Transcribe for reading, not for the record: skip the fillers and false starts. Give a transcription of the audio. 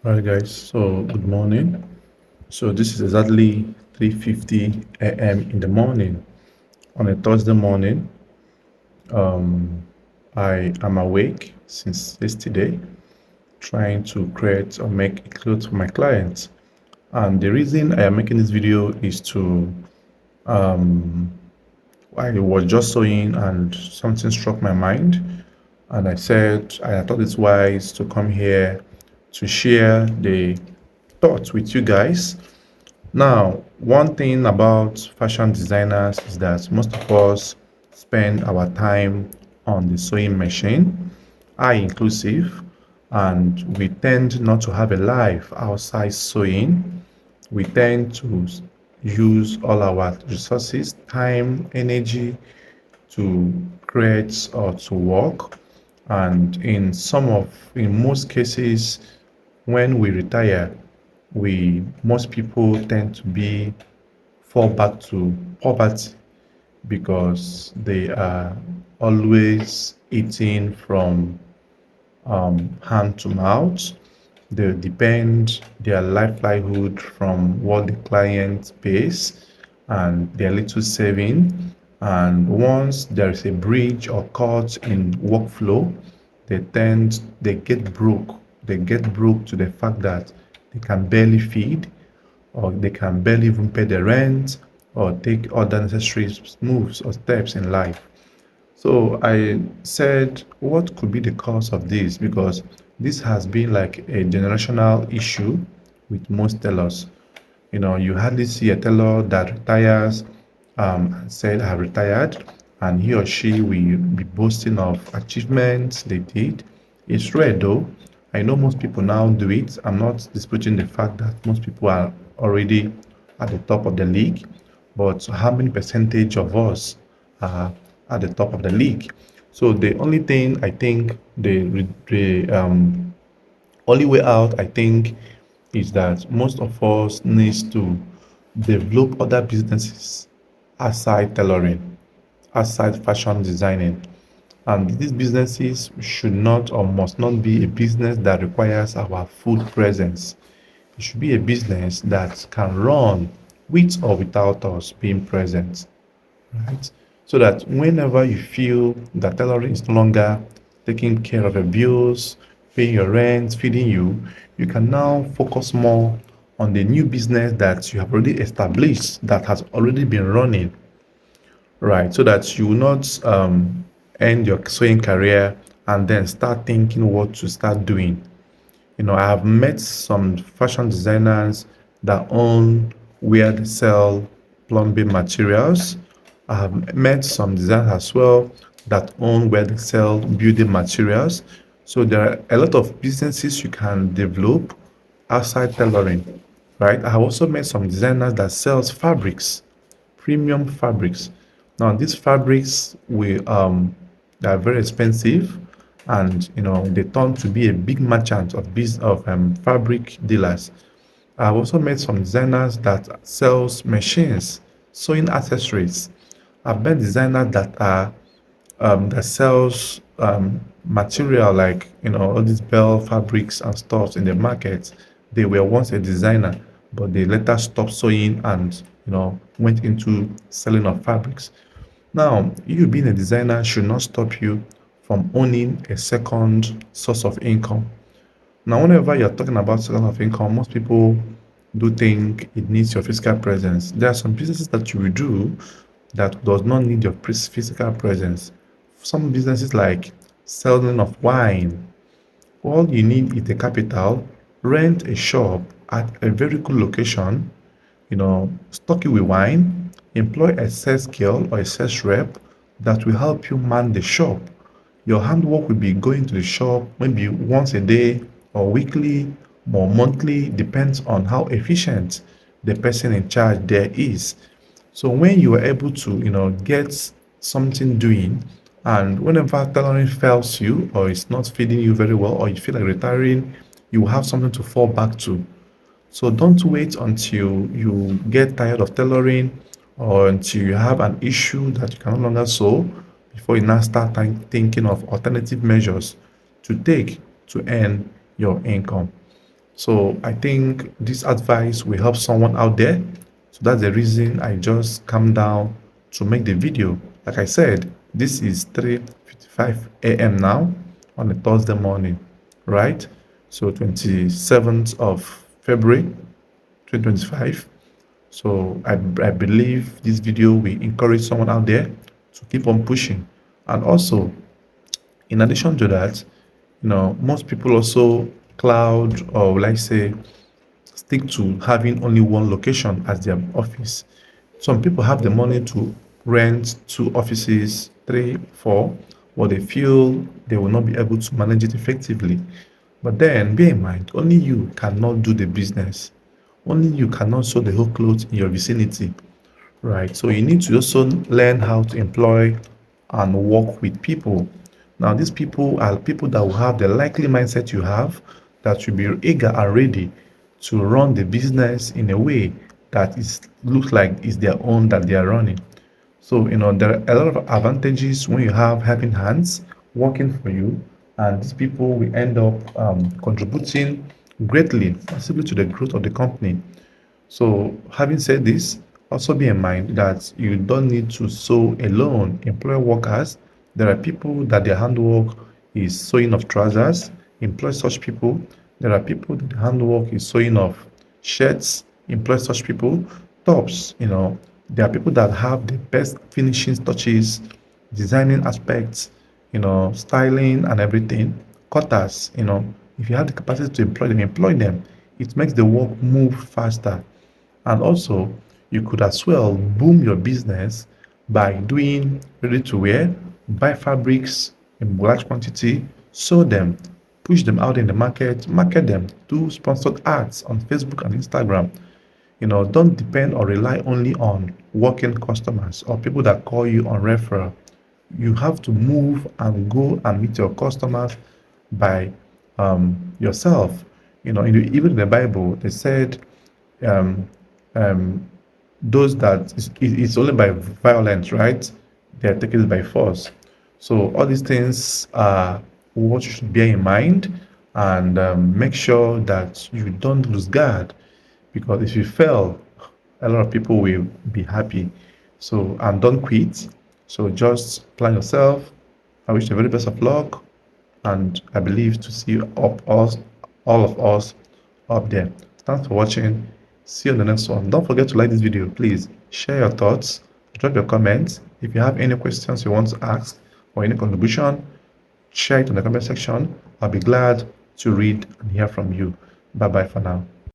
Alright guys, so good morning. So this is exactly 3:50 a.m. in the morning on a Thursday morning. I am awake since yesterday trying to create or make a clothes for my clients. And the reason I am making this video is to I was just sewing and something struck my mind, and I thought it's wise to come here to share the thoughts with you guys. Now, one thing about fashion designers is that most of us spend our time on the sewing machine, I inclusive, and we tend not to have a life outside sewing. We tend to use all our resources, time, energy to create or to work. And in most cases, when we retire, most people tend to fall back to poverty because they are always eating from hand to mouth. They depend their livelihood from what the client pays and their little saving. And once there is a breach or cut in workflow, they get broke. They get broke to the fact that they can barely feed, or they can barely even pay the rent or take other necessary moves or steps in life. So I said, what could be the cause of this? Because this has been like a generational issue with most tailors. You hardly see a tailor that retires and said, I have retired, and he or she will be boasting of achievements they did. It's rare though. I know most people now do it. I'm not disputing the fact that most people are already at the top of the league, but how many percentage of us are at the top of the league? So the only thing I think the only way out, I think, is that most of us needs to develop other businesses outside tailoring, outside fashion designing. And these businesses should not or must not be a business that requires our full presence. It should be a business that can run with or without us being present, right? So that whenever you feel that tailoring is no longer taking care of your bills, paying your rent, feeding you, you can now focus more on the new business that you have already established, that has already been running, right? So that you will not end your sewing career and then start thinking what to start doing. I have met some fashion designers that own where they sell plumbing materials. I have met some designers as well that own where they sell building materials. So there are a lot of businesses you can develop outside tailoring, right? I have also met some designers that sells fabrics, premium fabrics. Now, these fabrics they are very expensive, and they turn to be a big merchant of fabric dealers. I've also met some designers that sells machines, sewing accessories. I've met designers that sells material like all these bell fabrics and stuff in the market. They were once a designer, but they later stopped sewing and went into selling of fabrics. Now, you being a designer should not stop you from owning a second source of income. Now, whenever you're talking about source of income, most people do think it needs your physical presence. There are some businesses that you will do that does not need your physical presence. Some businesses like selling of wine, all you need is the capital, rent a shop at a very good location, stock it with wine, employ a sales girl or a sales rep that will help you man the shop. Your handwork will be going to the shop maybe once a day or weekly or monthly, depends on how efficient the person in charge there is. So when you are able to, get something doing, and whenever tailoring fails you or it's not feeding you very well, or you feel like retiring, you will have something to fall back to. So don't wait until you get tired of tailoring or until you have an issue that you can no longer solve before you now start thinking of alternative measures to take to earn your income. So I think this advice will help someone out there. So that's the reason I just come down to make the video. Like I said, this is 3:55 a.m. now on a Thursday morning, right? So 27th of February 2025. So I believe this video will encourage someone out there to keep on pushing. And also, in addition to that, most people also cloud, or like say, stick to having only one location as their office. Some people have the money to rent two offices, three, four, but they feel they will not be able to manage it effectively. But then bear in mind, only you cannot do the business. Only you cannot sew the whole clothes in your vicinity, right? So you need to also learn how to employ and work with people. Now, these people are people that will have the likely mindset you have, that will be eager and ready to run the business in a way that is looks like it's their own that they are running. So, there are a lot of advantages when you have helping hands working for you, and these people will end up contributing greatly, possibly to the growth of the company. So, having said this, also be in mind that you don't need to sew alone. Employ workers. There are people that their handwork is sewing of trousers. Employ such people. There are people that their handwork is sewing of shirts. Employ such people. Tops, there are people that have the best finishing touches, designing aspects, styling and everything. Cutters, if you have the capacity to employ them, employ them. It makes the work move faster. And also, you could as well boom your business by doing ready to wear, buy fabrics in large quantity, sew them, push them out in the market them, do sponsored ads on Facebook and Instagram. Don't depend or rely only on working customers or people that call you on referral. You have to move and go and meet your customers by yourself. Even in the Bible, they said, um, um, those that it's only by violence, right? They are taken by force. So all these things are what you should bear in mind, and make sure that you don't lose guard, because if you fail, a lot of people will be happy. So, and don't quit. So just plan yourself. I wish you the very best of luck, and I believe to see all of us up there. Thanks for watching. See you on the next one. Don't forget to like this video. Please share your thoughts, drop your comments. If you have any questions you want to ask or any contribution, share it in the comment section. I'll be glad to read and hear from you. Bye bye for now.